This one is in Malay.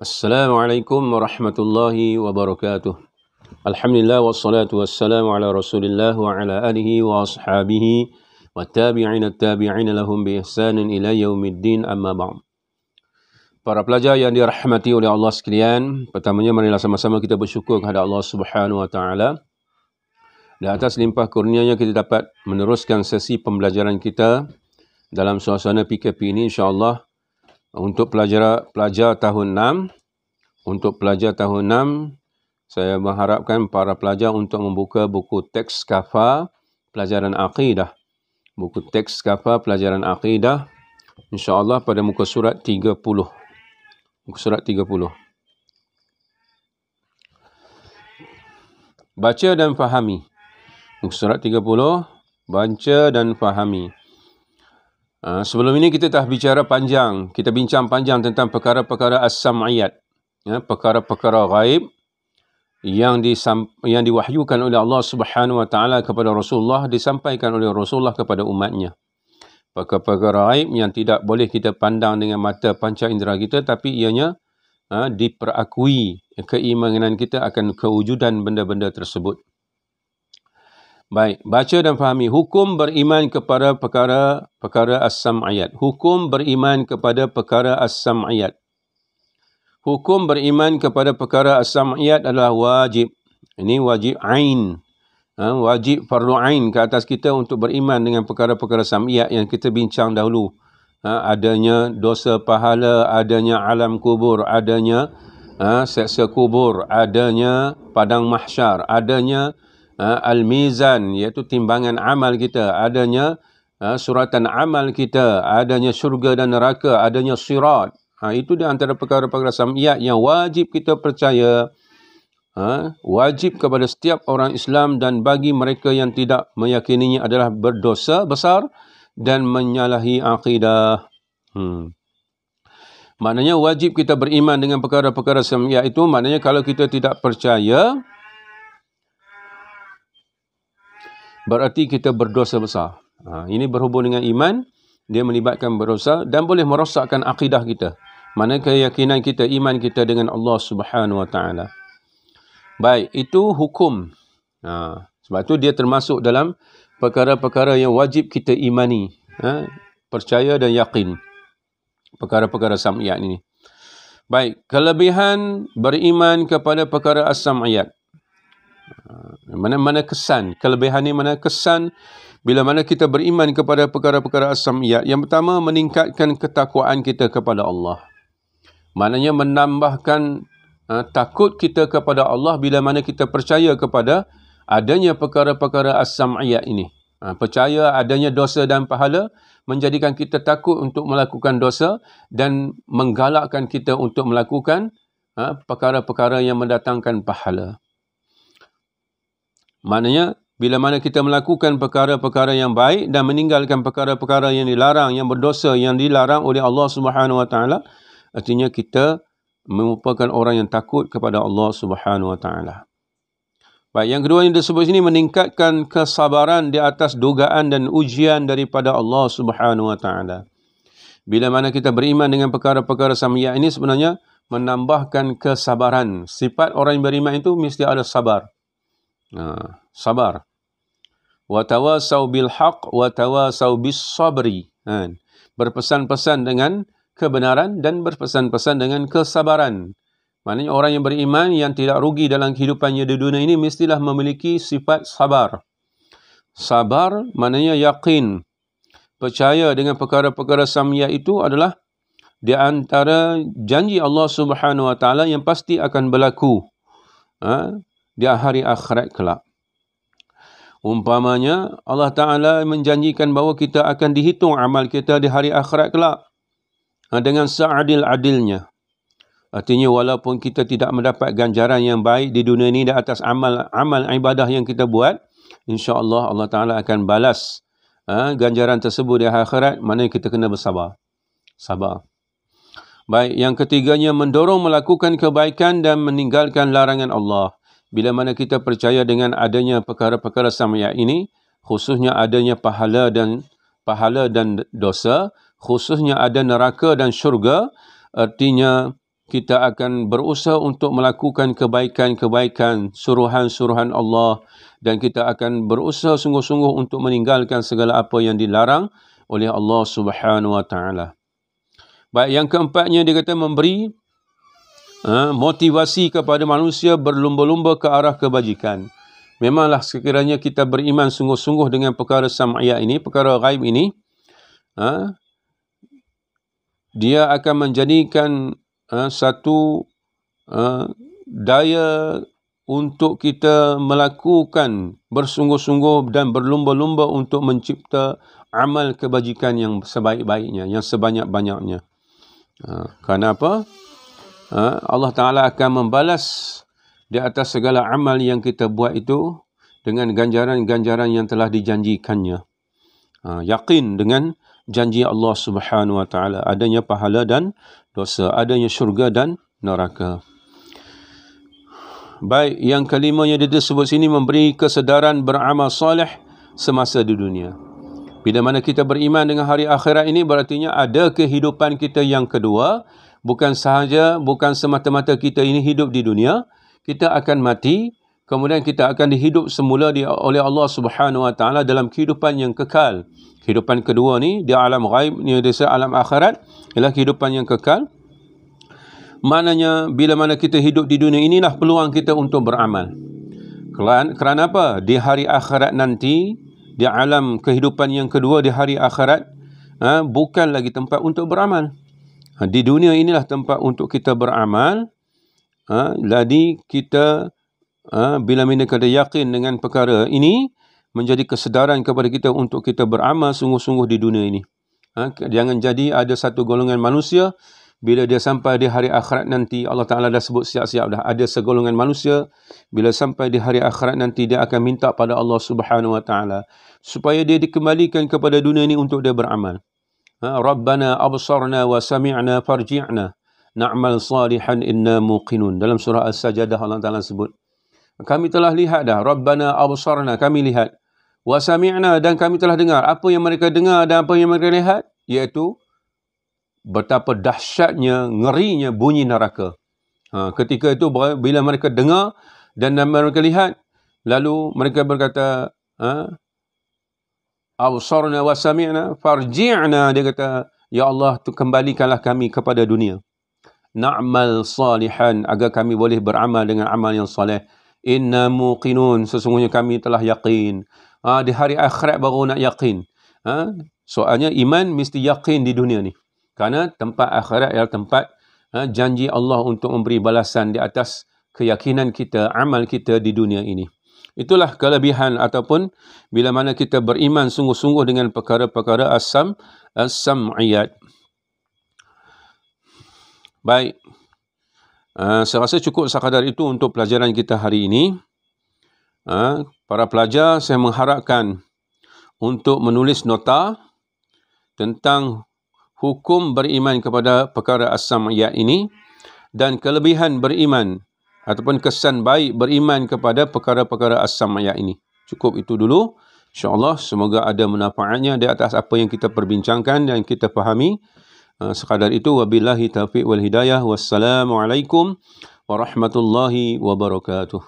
Assalamualaikum warahmatullahi wabarakatuh. Alhamdulillah wassalatu wassalamu ala Rasulillah wa ala alihi wa ashabihi wa tabi'ina lahum bi ihsanin ila yaumiddin, amma ba'd. Para pelajar yang dirahmati oleh Allah sekalian, pertamanya marilah sama-sama kita bersyukur kepada Allah Subhanahu wa taala. Di atas limpah kurnianya kita dapat meneruskan sesi pembelajaran kita dalam suasana PKP ini, insya-Allah. Untuk pelajar tahun 6, saya mengharapkan para pelajar untuk membuka buku teks kafa pelajaran akidah. Buku teks kafa pelajaran akidah, insya-Allah pada muka surat 30. Muka surat 30. Baca dan fahami. Muka surat 30, baca dan fahami. Sebelum ini kita dah bicara panjang, kita bincang panjang tentang perkara-perkara as-sam'iyat, perkara-perkara ghaib yang diwahyukan oleh Allah Subhanahu wa taala kepada Rasulullah, disampaikan oleh Rasulullah kepada umatnya. Perkara-perkara ghaib yang tidak boleh kita pandang dengan mata panca indera kita, tapi ianya diperakui keimanan kita akan kewujudan benda-benda tersebut. Baik, baca dan fahami. Hukum beriman kepada perkara as-sam'iyat. Hukum beriman kepada perkara as-sam'iyat. Hukum beriman kepada perkara as-sam'iyat adalah wajib. Ini wajib ain. Wajib fardu ain ke atas kita untuk beriman dengan perkara-perkara sam'iyat yang kita bincang dahulu. Adanya dosa pahala, adanya alam kubur, adanya seksa kubur, adanya padang mahsyar, adanya al-mizan, iaitu timbangan amal kita, adanya suratan amal kita, adanya syurga dan neraka, adanya sirat. Itu di antara perkara-perkara sam'iyat yang wajib kita percaya, wajib kepada setiap orang Islam, dan bagi mereka yang tidak meyakininya adalah berdosa besar dan menyalahi akidah. Maknanya wajib kita beriman dengan perkara-perkara sam'iyat itu, maknanya kalau kita tidak percaya, berarti kita berdosa besar. Ini berhubung dengan iman, dia melibatkan berdosa dan boleh merosakkan akidah kita. Mana keyakinan kita, iman kita dengan Allah Subhanahu wa taala. Baik, itu hukum. Sebab itu dia termasuk dalam perkara-perkara yang wajib kita imani, percaya dan yakin. Perkara-perkara sam'iyat ini. Baik, kelebihan beriman kepada perkara as-sam'iyat. Mana kesan, kelebihan ni mana kesan bila mana kita beriman kepada perkara-perkara as-sam'iyat. Yang pertama, meningkatkan ketakwaan kita kepada Allah. Maknanya menambahkan takut kita kepada Allah bila mana kita percaya kepada adanya perkara-perkara as-sam'iyat ini. Percaya adanya dosa dan pahala menjadikan kita takut untuk melakukan dosa dan menggalakkan kita untuk melakukan perkara-perkara yang mendatangkan pahala. Maknanya, bila mana kita melakukan perkara-perkara yang baik dan meninggalkan perkara-perkara yang dilarang, yang berdosa, yang dilarang oleh Allah Subhanahu wa taala, artinya kita merupakan orang yang takut kepada Allah Subhanahu wa taala. Baik, yang kedua yang disebut sini, meningkatkan kesabaran di atas dugaan dan ujian daripada Allah Subhanahu wa taala. Bila mana kita beriman dengan perkara-perkara sam'iyat ini, sebenarnya menambahkan kesabaran. Sifat orang yang beriman itu mesti ada sabar. Sabar. Wa tawasau bil haqq wa tawasau bis sabri. Berpesan-pesan dengan kebenaran dan berpesan-pesan dengan kesabaran. Maknanya orang yang beriman yang tidak rugi dalam kehidupannya di dunia ini mestilah memiliki sifat sabar. Sabar maknanya yakin. Percaya dengan perkara-perkara sam'iyat itu adalah di antara janji Allah Subhanahu wa taala yang pasti akan berlaku di hari akhirat kelak. Umpamanya Allah Ta'ala menjanjikan bahawa kita akan dihitung amal kita di hari akhirat kelak dengan seadil-adilnya. Artinya walaupun kita tidak mendapat ganjaran yang baik di dunia ini di atas amal ibadah yang kita buat, insya-Allah Allah Ta'ala akan balas ganjaran tersebut di akhirat, mana kita kena bersabar. Sabar. Baik, yang ketiganya mendorong melakukan kebaikan dan meninggalkan larangan Allah. Bila mana kita percaya dengan adanya perkara-perkara sam'iyat ini, khususnya adanya pahala dan dosa, khususnya ada neraka dan syurga, artinya kita akan berusaha untuk melakukan kebaikan-kebaikan, suruhan-suruhan Allah, dan kita akan berusaha sungguh-sungguh untuk meninggalkan segala apa yang dilarang oleh Allah Subhanahu Wa Taala. Baik, yang keempatnya dia kata memberi motivasi kepada manusia berlumba-lumba ke arah kebajikan. Memanglah sekiranya kita beriman sungguh-sungguh dengan perkara sam'iyah ini, perkara ghaib ini, dia akan menjadikan satu daya untuk kita melakukan bersungguh-sungguh dan berlumba-lumba untuk mencipta amal kebajikan yang sebaik-baiknya, yang sebanyak-banyaknya. Kerana apa? Allah Ta'ala akan membalas di atas segala amal yang kita buat itu dengan ganjaran-ganjaran yang telah dijanjikannya. Yakin dengan janji Allah Subhanahu Wa Ta'ala, adanya pahala dan dosa, adanya syurga dan neraka. Baik, yang kelimanya dia sebut sini memberi kesedaran beramal soleh semasa di dunia. Bila mana kita beriman dengan hari akhirat ini, berartinya ada kehidupan kita yang kedua. Bukan semata-mata kita ini hidup di dunia, kita akan mati, kemudian kita akan dihidup semula oleh Allah Subhanahu Wa Ta'ala dalam kehidupan yang kekal. Kehidupan kedua ni, di alam ghaib, ni alam akhirat, ialah kehidupan yang kekal. Maknanya, bila mana kita hidup di dunia inilah peluang kita untuk beramal. Kerana apa? Di hari akhirat nanti, di alam kehidupan yang kedua, di hari akhirat, bukan lagi tempat untuk beramal. Di dunia inilah tempat untuk kita beramal. Jadi kita, bila mana kita yakin dengan perkara ini, menjadi kesedaran kepada kita untuk kita beramal sungguh-sungguh di dunia ini. Jangan jadi ada satu golongan manusia, bila dia sampai di hari akhirat nanti, Allah Ta'ala dah sebut siap-siap dah, ada segolongan manusia, bila sampai di hari akhirat nanti, dia akan minta pada Allah Subhanahu Wa Ta'ala, supaya dia dikembalikan kepada dunia ini untuk dia beramal. Rabbana absarna wa sami'na farji'na na'mal salihan inna muqinun. Dalam surah As-Sajdah Allah Ta'ala sebut, kami telah lihat dah, Rabbana absarna, kami lihat, wa sami'na, dan kami telah dengar. Apa yang mereka dengar dan apa yang mereka lihat, iaitu betapa dahsyatnya, ngerinya bunyi neraka. Ketika itu bila mereka dengar dan mereka lihat, lalu mereka berkata, absarna wa sami'na farji'na, dia kata, ya Allah, kembalikanlah kami kepada dunia, na'mal salihan, agar kami boleh beramal dengan amal yang soleh. Inna muqinun, sesungguhnya kami telah yakin. Di hari akhirat baru nak yakin. Soalnya iman mesti yakin di dunia ni. Kerana tempat akhirat ialah tempat janji Allah untuk memberi balasan di atas keyakinan kita, amal kita di dunia ini. Itulah kelebihan ataupun bila mana kita beriman sungguh-sungguh dengan perkara-perkara as-sam'iyat. Baik. Saya rasa cukup sekadar itu untuk pelajaran kita hari ini. Para pelajar, saya mengharapkan untuk menulis nota tentang hukum beriman kepada perkara as-sam'iyat ini dan kelebihan beriman ataupun kesan baik beriman kepada perkara-perkara as-sam'iyat ini. Cukup itu dulu. InsyaAllah semoga ada manfaatnya di atas apa yang kita perbincangkan dan kita fahami. Sekadar itu, wabillahi taufiq wal hidayah. Wassalamualaikum warahmatullahi wabarakatuh.